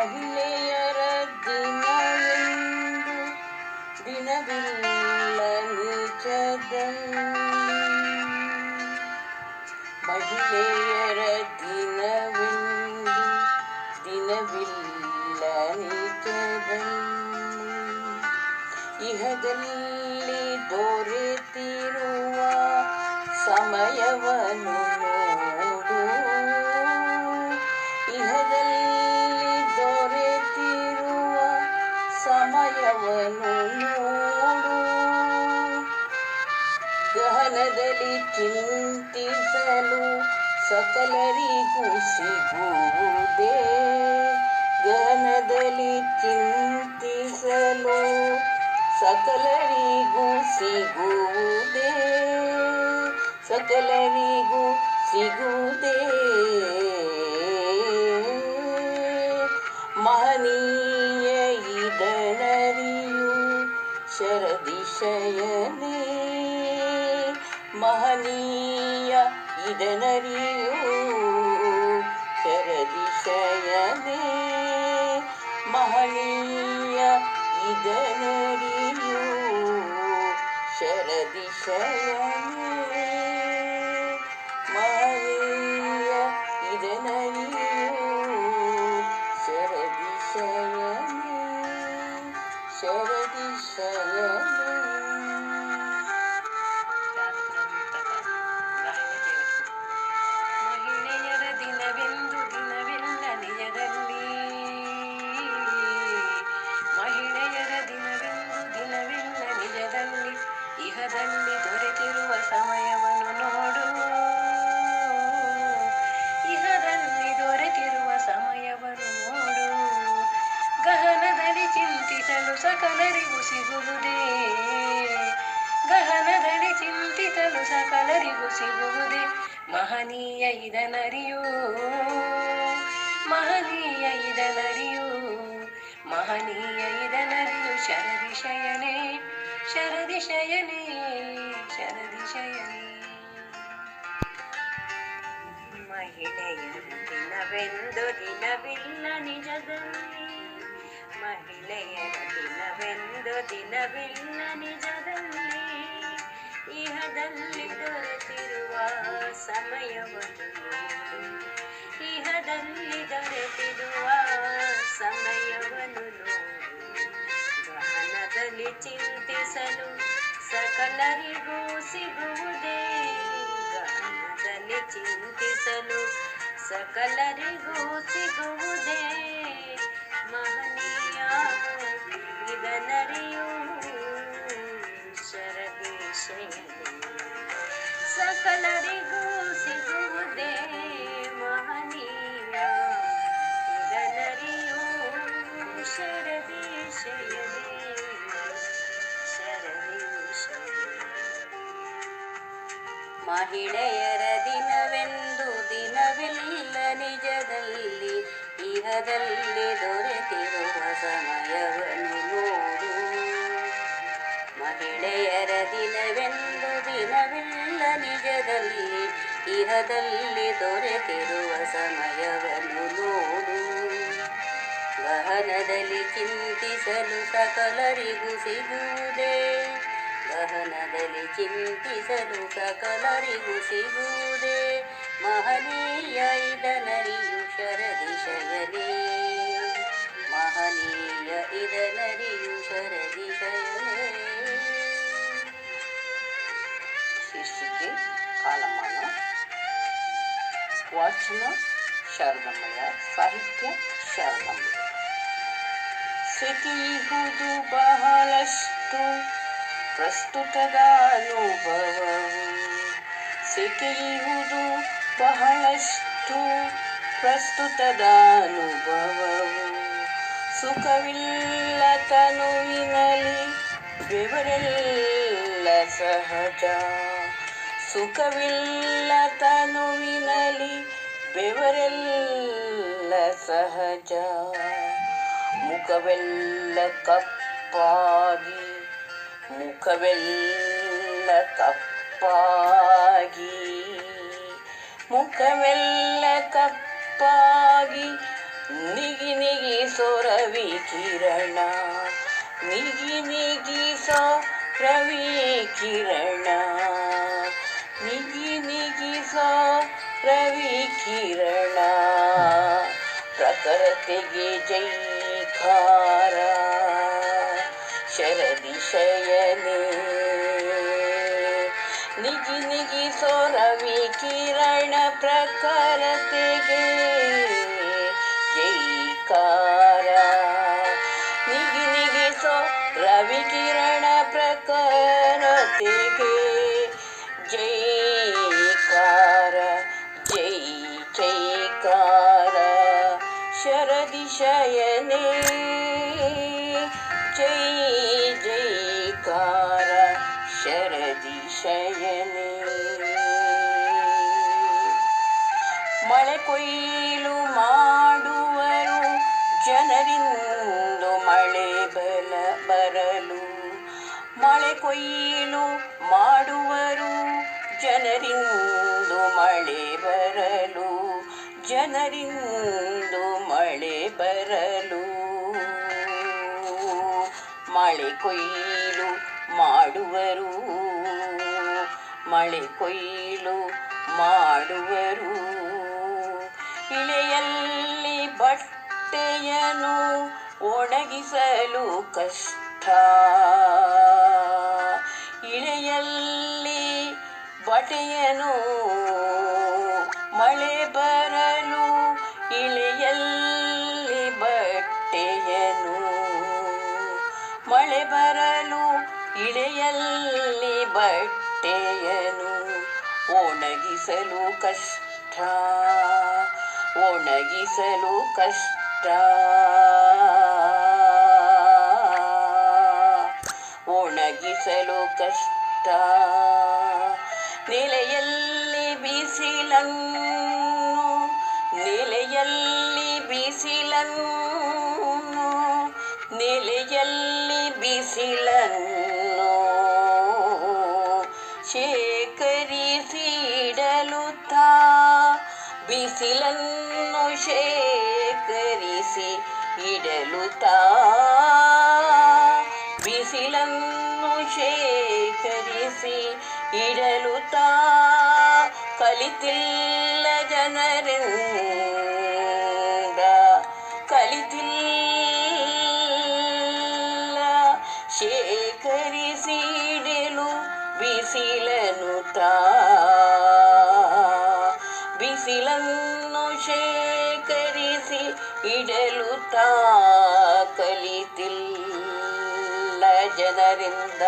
ಮಹಿಳೆಯರ ದಿನವೆಂದು ದಿನವಿಲ್ಲ ನಿಜದಲ್ಲಿ. ಮಹಿಳೆಯರ ದಿನವೆಂದು ದಿನವಿಲ್ಲ ನಿಜದಲ್ಲಿ. ಇಹದಲ್ಲಿ ದೊರೆತಿರುವ ಸಮಯವನ್ನು ನೋಡು. ಇಹದಲ್ಲಿ ದೊರೆತಿರುವ ಸಮಯವನ್ನು ನೋಡು. ಗಹನದಲ್ಲಿ ಚಿಂತಿಸಲು ಸಕಲರಿಗೂ ಸಿಗುವುದೇ. ಗಹನದಲ್ಲಿ ಚಿಂತಿಸಲು ಸಕಲರಿಗೂ ಸಿಗುವುದೇ. ಸಕಲರಿಗೂ ಸಿಗುವುದೇ. ಮಹನೀಯ ಇದನರಿಯು ಶರದಿಶಯನೇ. ಮಹನೀಯ ಇದನರಿಯು ಶರದಿಶಯನೇ. ಮಹನೀಯ ಇದನರಿಯು ಶರದಿಶಯನೇ. ಮಹನೀಯ ಇದನರಿಯು ಶರದಿಶಯನೇ. ಶರದಿಶಯನೇ. ಮಹಿಳೆಯರ ದಿನವೆಂದು ದಿನವಿಲ್ಲ ನಿಜದಲ್ಲಿ. ಮಹಿಳೆಯರ ದಿನವೆಂದು ದಿನವಿಲ್ಲ ನಿಜದಲ್ಲಿ. ಇಹದಲ್ಲಿ ದೊರೆತಿರುವ ಸಮಯವನ್ನು ನೋಡು. ಇಹದಲ್ಲಿ ದೊರೆತಿರುವ ಸಮಯವನ್ನು ನೋಡು. ಗಹನದಲ್ಲಿ ಚಿಂತಿಸಲು ಸಕಲರಿಗೂ ಸಿಗುವುದೇ. ಗಹನದಲ್ಲಿ ಚಿಂತಿಸಲು ಸಕಲರಿಗೂ ಸಿಗುವುದೇ. ಮಹನೀಯ ಇದನರಿಯು. ಮಹನೀಯ ಇದನರಿಯು. ಮಹನೀಯ ಇದನರಿಯು ಶರದಿಶಯನೇ. ಶರದಿಶಯನೇ. ಶರದಿಶಯನೇ. ಮಹಿಳೆಯರ ದಿನವೆಂದು ದಿನವಿಲ್ಲ ನಿಜದಲ್ಲಿ. ಮಹಿಳೆಯರ ದಿನವೆಂದು ದಿನವಿಲ್ಲ ನಿಜದಲ್ಲಿ. ಇಹದಲ್ಲಿ ದೊರೆತಿರುವ ಸಮಯವನ್ನು ನೋಡು. ಇಹದಲ್ಲಿ ದೊರೆತಿರುವ ಸಮಯವನ್ನು ನೋಡು. ಗಹನದಲ್ಲಿ ಚಿಂತಿಸಲು ಸಕಲರಿಗೂ ಸಿಗುವುದೇ. ಗಹನದಲ್ಲಿ ಚಿಂತಿಸಲು ಸಕಲರಿಗೂ ಸಿಗುವುದೇ. ಮಹನೀಯ ಇದನರಿಯು ಶರದಿಶಯನೇ. ಸಕಲರಿಗೂ ಸಿಗುವುದೇ. ಮಹನೀಯ ಇದನರಿಯು ಶರದಿಶಯನೇ. ಶರದಿಶಯನೇ. ಮಹಿಳೆಯರ ದಿನವೆಂದು ದಿನವಿಲ್ಲ ನಿಜದಲ್ಲಿ. ಇಹದಲ್ಲಿ ದೊರೆತಿರುವ ಸಮಯವನ್ನು ನೋಡು. ಮಹಿಳೆಯರ ದಿನವೆಂದು ದಿನವಿಲ್ಲ ನಿಜದಲ್ಲಿ. ಇಹದಲ್ಲಿ ದೊರೆತಿರುವ ಸಮಯವನ್ನು ನೋಡು. ಗಹನದಲ್ಲಿ ಚಿಂತಿಸಲು ಸಕಲರಿಗೂ ಸಿಗುವುದೇ. ಗಹನದಲ್ಲಿ ಚಿಂತಿಸಲು ಸಕಲರಿಗೂ ಸಿಗುವುದೇ. ಮಹನೀಯ ಇದನರಿಯು ಶರದಿಶಯನೇ. ಮಹನೀಯ ಇದನರಿಯು ಶರದಿಶಯನೇ. ಶೀರ್ಷಿಕೆ ಕಾಲಮಾನ. ವಾಚನ ಶಾರದಮ್ಮಯ್ಯ. ಸಾಹಿತ್ಯ ಶಾರದಮ್ಮಯ್ಯ. ಸೆಕೆಯುವುದು ಬಹಳಷ್ಟು ಪ್ರಸ್ತುತದ ಅನುಭವವು. ಸೆಕೆಯುವುದು ಬಹಳಷ್ಟು ಪ್ರಸ್ತುತದ ಅನುಭವವು. ಸುಖವಿಲ್ಲ ತನುವಿನಲ್ಲಿ ಬೆವರೆಲ್ಲ ಸಹಜ. ಸುಖವಿಲ್ಲ ತನುವಿನಲ್ಲಿ ಬೆವರೆಲ್ಲ ಸಹಜ. ಮುಖವೆಲ್ಲ ಕಪ್ಪಾಗಿ. ಮುಖವೆಲ್ಲ ಕಪ್ಪಾಗಿ. ಮುಖವೆಲ್ಲ ಕಪ್ಪಾಗಿ ನಿಗಿ ನಿಗಿಸೋ ರವಿ ಕಿರಣ, ನಿಗಿ ನಿಗಿಸೋ ರವಿ ಕಿರಣ, ನಿಗಿ ನಿಗಿಸೋ ರವಿ ಕಿರಣ. ಪ್ರಕೃತಿಗೆ ಜೈಕಾರ ಶರದಿ ಶಯನೆ, ನಿಗಿ ನಿಗಿಸೋ ರವಿ ಕಿರಣ ಪ್ರಕೃತಿಗೆ ಜೈಕಾರ. ನಿಗಿ ನಿಗಿಸೋ ರವಿ ಕಿರಣ ಪ್ರಕೃತಿಗೆ ಜೈಕಾರ, ಜೈ ಜೈಕಾರ ಶರದಿ ಶಯನೆ, ಜೈ ಜೈಕಾರ ಶರದಿ ಶಯನೆ. ಮಳೆ ಕೊಯ್ಲು ಮಾಡುವರು ಜನರಿಂದು ಮಳೆ ಬರಲು, ಮಳೆ ಕೊಯ್ಲು ಮಾಡುವರು ಜನರಿಂದು ಮಳೆ ಬರಲು, ಜನರಿಂದು ಮಳೆ ಬರಲು. ಮಳೆ ಕೊಯ್ಲು ಮಾಡುವರು, ಮಳೆ ಕೊಯ್ಲು ಮಾಡುವರು. ಇಳೆಯಲ್ಲಿ ಬಟ್ಟೆಯನ್ನು ಒಣಗಿಸಲು ಕಷ್ಟ, ಇಳೆಯಲ್ಲಿ ಬಟ್ಟೆಯನ್ನು ಮಳೆ ಬರಲು, ಇಳೆಯಲ್ಲಿ ಬಟ್ಟೆಯನ್ನು ಮಳೆ ಬರಲು, ಇಳೆಯಲ್ಲಿ ಬಟ್ಟೆಯನ್ನು ಒಣಗಿಸಲು ಕಷ್ಟ, ಒಣಗಿಸಲು ಕಷ್ಟ, ಒಣಗಿಸಲು ಕಷ್ಟ. ನೆಲೆಯಲ್ಲಿ ಬಿಸಿಲನ್ನು, ನೆಲೆಯಲ್ಲಿ ಬಿಸಿಲನ್ನು, ನೆಲೆಯಲ್ಲಿ ಬಿಸಿಲನ್ನು ಶೇಖರಿಸಿಡಲು ತಾ, ಬಿಸಿಲನ್ನು ಶೇಖರಿಸಿ ಇಡಲು ತಾ, ಬಿಸಿಲನ್ನು ಶೇಖರಿಸಿ ಇಡಲು ತಾ. ಕಲಿತಿಲ್ಲ ಜನರಿಂದ, ಕಲಿತಿಲ್ಲ ಶೇಖರಿಸಿ ಇಡಲು ಬಿಸಿಲನು ತಾ, ಬಿಸಿಲನ್ನು ಶೇಖರಿಸಿ ಇಡಲು ತಾ. ಕಲಿತಿಲ್ಲ ಜನರಿಂದ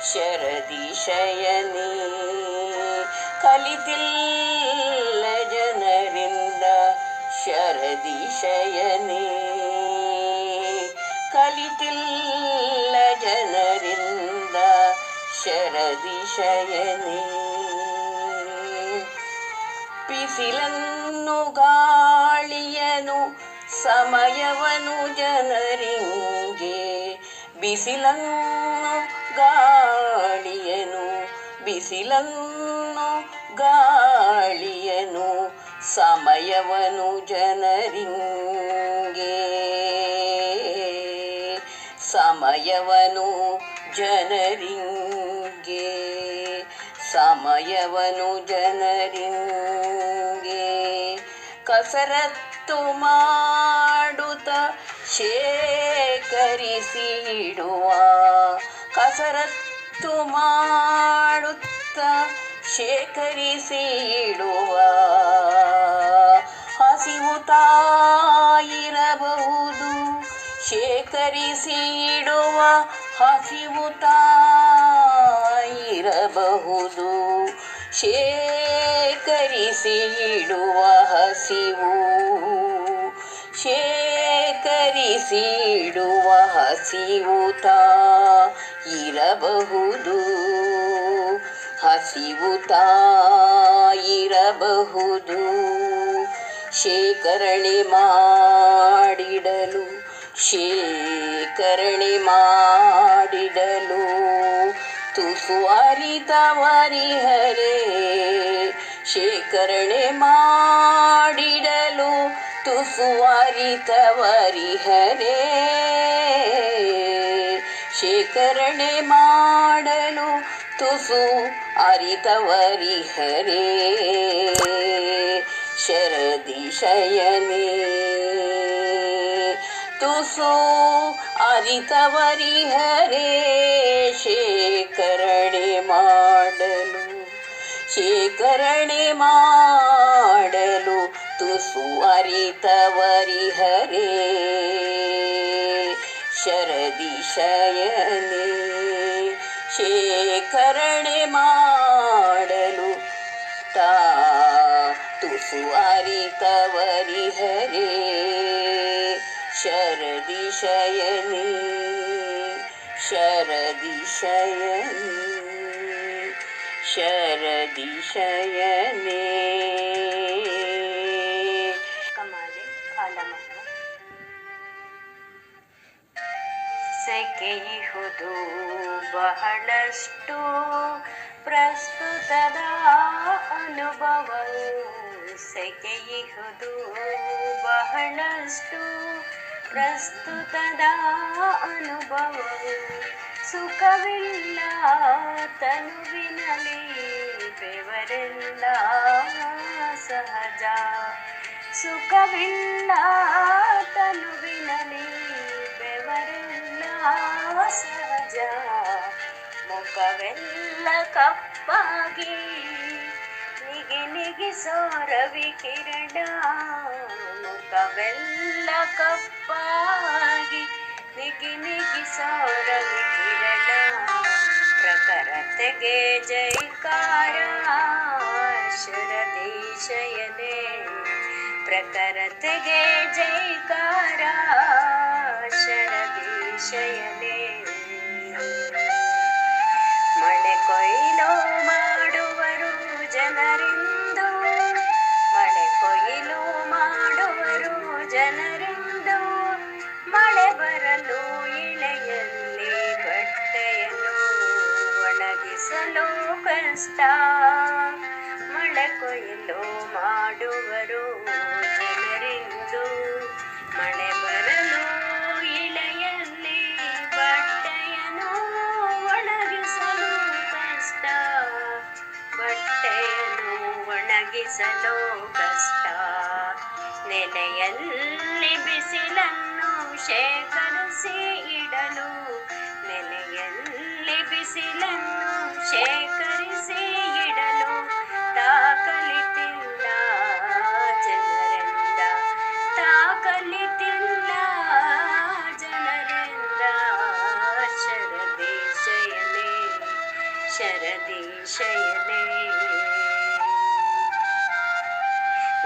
ಶರದಿ ಶಯನೆ, ಕಲಿತಿಲ್ಲ ಜನರಿಂದ ಶರದಿ ಶಯನೆ, ಕಲಿತಿಲ್ಲ ಜನರಿಂದ ಶರದಿ ಶಯನೆ. ಬಿಸಿಲನ್ನು ಗಾಳಿಯನು ಸಮಯವನು ಜನರಿಂಗೆ, ಬಿಸಿಲನ್ನು ಗಾಳಿಯನು, ಬಿಸಿಲನ್ನು ಗಾಳಿಯನು ಸಮಯವನು ಜನರಿಂಗೆ, ಸಮಯವನು ಜನರಿಂಗೆ, ಸಮಯವನು ಜನರಿಂಗೆ. ಕಸರತ್ತು ಮಾಡುತ್ತ ಶೇಖರಿಸಿ ಇಡುವ, ಕಸರತ್ತು ಮಾಡುತ್ತ ಶೇಖರಿಸಿ ಇಡುವ. ಹಸಿವು ತಾಯಿರಬಹುದು ಶೇಖರಿಸಿ ಇಡುವ, ಹಸಿವು ತಾಯಿರಬಹುದು ಶೇಖರಿಸಿ ಇಡುವ. ಹಸಿವು ಶೇಖರಿಸಿ ಇಡುವ, ಹಸಿವು ತಾಯಿರಬಹುದು, ಹಸಿವು ತಾಯಿರಬಹುದು. ಶೇಖರಣೆ ಮಾಡಿಡಲು, ಶೇಖರಣೆ ಮಾಡಿಡಲು ತುಸು ಅರಿತವರಿಹರೇ. ಶೇಖರಣೆ ಮಾಡಿಡಲು ತುಸು ಅರಿತವರಿಹರೇ ಶೇಖರಣೆ ಮಾಡಲು ತುಸು ಅರಿತವರಿಹರೇ ಶರದಿ ಶಯನೇ ತುಸು ಅರಿತವರಿಹರೇ ಶೇಖರಣೆ ಮಾಡಲು ತುಸು ಅರಿತವರಿಹರೇ ಶರದಿ ಶಯನೇ ಶೇಖರಣೆ ಮಾಡಲು ತುಸು ಅರಿತವರಿಹರೇ ಶರದಿ ಶಯನೇ ಶರದಿ ಶಯನೇ ಶರದಿ ಶಯನೇ. ಕಮಾಲೆ ಕಾಲಮಹ ಸೆಕೆಯುವುದು ಬಹಳಷ್ಟು ಪ್ರಸ್ತುತದ ಅನುಭವವು ಸೆಕೆಯುವುದು ಬಹಳಷ್ಟು ಪ್ರಸ್ತುತದ ಅನುಭವವು ಸುಖವಿಲ್ಲ ತನುವಿನಲಿ ಬೆವರೆಲ್ಲ ಸಹಜ ಸುಖವಿಲ್ಲ ತನುವಿನಲಿ ಬೆವರೆಲ್ಲ ಸಹಜ ಮುಖವೆಲ್ಲ ಕಪ್ಪಾಗಿ ನಿಗಿಸೋ ರವಿ ಕಿರಣ ಮುಖವೆಲ್ಲ ಕಪ್ಪಾಗಿ ನಿಗಿಸೋ ರವಿ ಕಿರಣ ಪ್ರಖರತೆಗೆ ಜೈಕಾರ ಶರದಿ ಶಯನೇ ಪ್ರಖರತೆಗೆ ಜೈಕಾರ ಶರದಿ ಶಯನೇ ಮಳೆ ಕೊಯ್ಲು ಮಾಡುವರು ಜನರಿಂದು ಮಳೆ ಕೊಯ್ಲು ಮಾಡುವರು ಜನರಿಂದು ಮಳೆ ಬರಲು ಇಳೆಯಲ್ಲಿ ಬಟ್ಟೆಯನ್ನು ಒಣಗಿಸಲು ಕಷ್ಟ ಮಳೆ ಕೊಯ್ಲು ಮಾಡುವರು ಜನರಿಂದು ಮಳೆ ಬರಲು ಇಳೆಯಲ್ಲಿ ಬಟ್ಟೆಯನ್ನು ಒಣಗಿಸಲು ಕಷ್ಟ ಬಟ್ಟೆಯನ್ನು ಒಣಗಿಸಲು ಕಷ್ಟ ನೆಲೆಯಲ್ಲಿ ಬಿಸಿಲನ್ನು ಶೇಖರಿಸಿ ಇಡಲು ನೆಲೆಯಲ್ಲಿ ಬಿಸಿಲನ್ನು ಶೇಖರಿಸಿ ಇಡಲು ತಾಕಲಿತಿಲ್ಲ ಜನರಿಂದ ತಾಕಲಿತಿಲ್ಲ ಜನರಿಂದ ಶರದಿ ಶಯನೇ ಶರದಿ ಶಯನೇ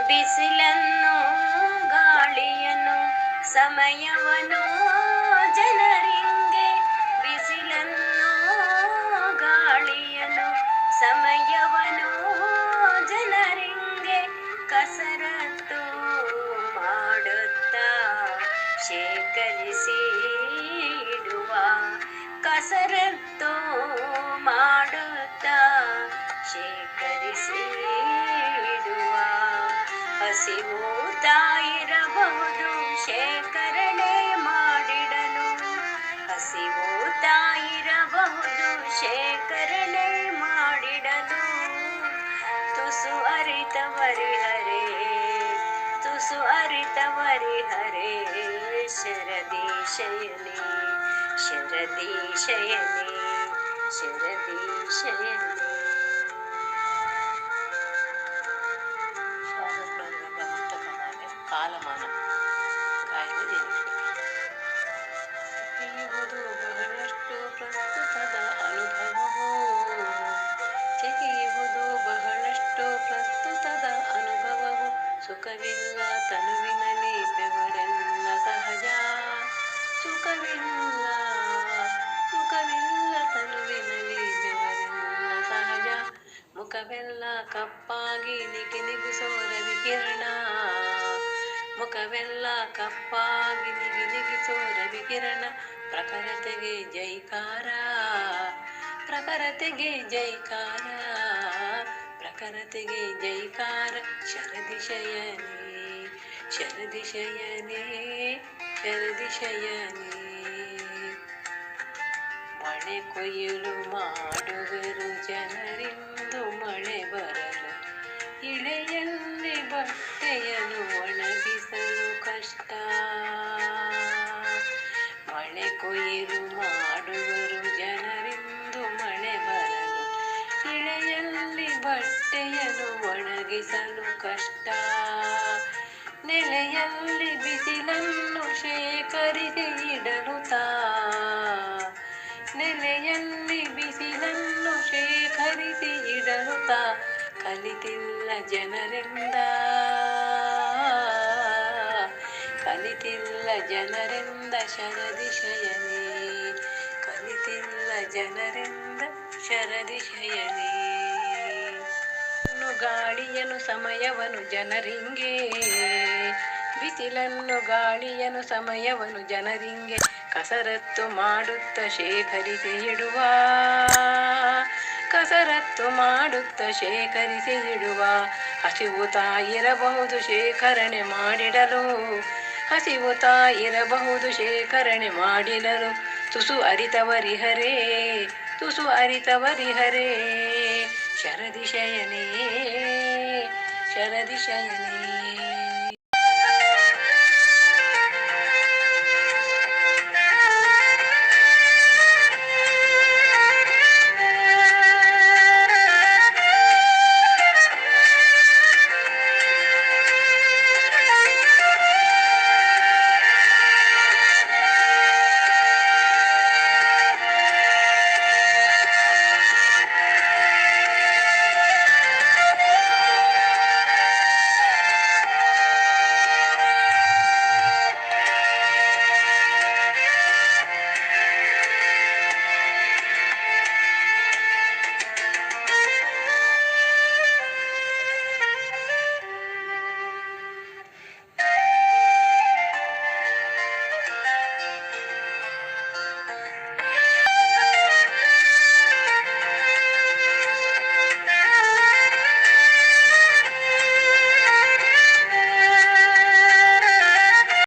ಬಿಸಿಲನ್ನು ಗಾಳಿಯನ್ನು ಸಮಯವನ್ನು ಜನರಿಂಗೆ ಬಿಸಿಲನ್ನು ಗಾಳಿಯನ್ನು ಸಮಯವನ್ನು ಜನರಿಂಗೆ ಕಸರತ್ತು ಮಾಡುತ್ತಾ ಶೇಖರಿಸಿ ಇಡುವ ಕಸರತ್ತು ಮಾಡುತ್ತಾ ಶೇಖರಿಸಿ ಇಡುವ ಹಸಿವು ತಾಯಿರಬಹುದು ಶೇಖರಣೆ ಮಾಡಿಡಲು ಹಸಿವು ತಾಯಿರಬಹುದು ಶೇಖರಣೆ ಮಾಡಿಡಲು ತುಸು ಅರಿತವರಿಹರೇ ತುಸು ಅರಿತವರಿಹರೇ ಶರದಿ ಶಯನೇ ಶರದಿ ಶಯನೇ ಶರದಿ ಶಯನೇ. ಕಾಲಮಾನ ಗಾಯನ ತೆಗೆಯುವುದು ಬಹಳಷ್ಟು ಪ್ರಸ್ತುತದ ಅನುಭವವು ತೆಗೆಯುವುದು ಬಹಳಷ್ಟು ಪ್ರಸ್ತುತದ ಅನುಭವವು ಸುಖವಿಲ್ಲ ತನುವಿನಲ್ಲಿ ಬೆವರೆಲ್ಲ ಸಹಜ ಸುಖವಿಲ್ಲ ತನುವಿನಲ್ಲಿ ಬೆವರೆಲ್ಲ ಸಹಜ ಮುಖವೆಲ್ಲ ಕಪ್ಪಾಗಿ ನಿಗಿಸೋ ರವಿ ಕಿರಣ ಮುಖವೆಲ್ಲ ಕಪ್ಪಾಗಿ ನಿಗಿಸೋ ರವಿ ಕಿರಣ ಪ್ರಖರತೆಗೆ ಜೈಕಾರ ಪ್ರಖರತೆಗೆ ಜೈಕಾರ ಪ್ರಖರತೆಗೆ ಜೈಕಾರ ಶರದಿ ಶಯನೇ ಶರದಿಶಯನೇ ಶರದಿಶಯನೇ. ಮಳೆ ಕೊಯ್ಲು ಮಾಡುವರು ಜನರಿಂದು ಮಳೆ ಬರಲು, ಇಳೆಯಲ್ಲಿ ಬಟ್ಟೆಯನ್ನು ಒಣಗಿಸಲು ಕಷ್ಟ. ಮಳೆ ಕೊಯ್ಲು ಮಾಡುವರು ಜನರಿಂದು ಮಳೆ ಬರಲು, ಇಳೆಯಲ್ಲಿ ಬಟ್ಟೆಯನ್ನು ಒಣಗಿಸಲು ಕಷ್ಟ. ನೆಲೆಯಲ್ಲಿ ಬಿಸಿಲನ್ನು ಶೇಖರಿಸಿ ಇಡಲು ನೆಲೆಯಲ್ಲಿ ಬಿಸಿಲನ್ನು ಶೇಖರಿಸಿ ಇಡಲು ಕಲಿತಿಲ್ಲ ಜನರಿಂದ, ಕಲಿತಿಲ್ಲ ಜನರಿಂದ ಶರದಿಶಯನೇ, ಕಲಿತಿಲ್ಲ ಜನರಿಂದ ಶರದಿಶಯನೇ. ಗಾಳಿಯನು ಸಮಯವನು ಜನರಿಂಗೆ, ಬಿಸಿಲನ್ನು ಗಾಳಿಯನು ಸಮಯವನು ಜನರಿಂಗೆ ಕಸರತ್ತು ಮಾಡುತ್ತ ಶೇಖರಿಸಿ ಇಡುವ, ಕಸರತ್ತು ಮಾಡುತ್ತ ಶೇಖರಿಸಿ ಇಡುವ. ಹಸಿವುತ್ತಾ ಇರಬಹುದು ಶೇಖರಣೆ ಮಾಡಿಡಲು, ಹಸಿವುತ್ತಾ ಇರಬಹುದು ಶೇಖರಣೆ ಮಾಡಿಡಲು. ತುಸು ಅರಿತವರಿಹರೇ, ತುಸು ಅರಿತವರಿಹರೇ. ಶರದಿಶಯನೇ ಶರದಿಶಯನೇ.